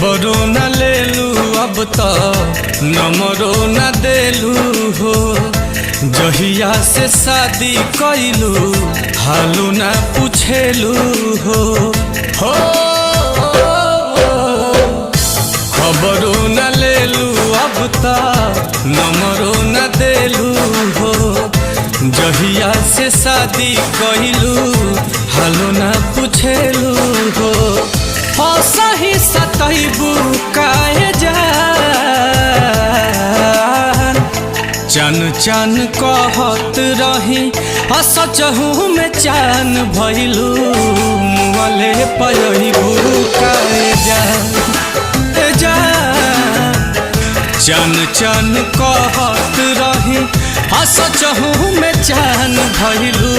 खबरो न लेलू अब तो नंबरो न देलू हो। जहिया से शादी कैलू हालू न पूछेलू हो। खबरो न लेलू अब तो नंबरो न देलू हो। जहिया से शादी कैलू हालू न पूछेलू हो। सही सतैबू काहे जान चन चन कहत रही सचहू में चान भइलू मुँहले पयबू काहे जान चन चन कहत रही सचहू में चान भइलू।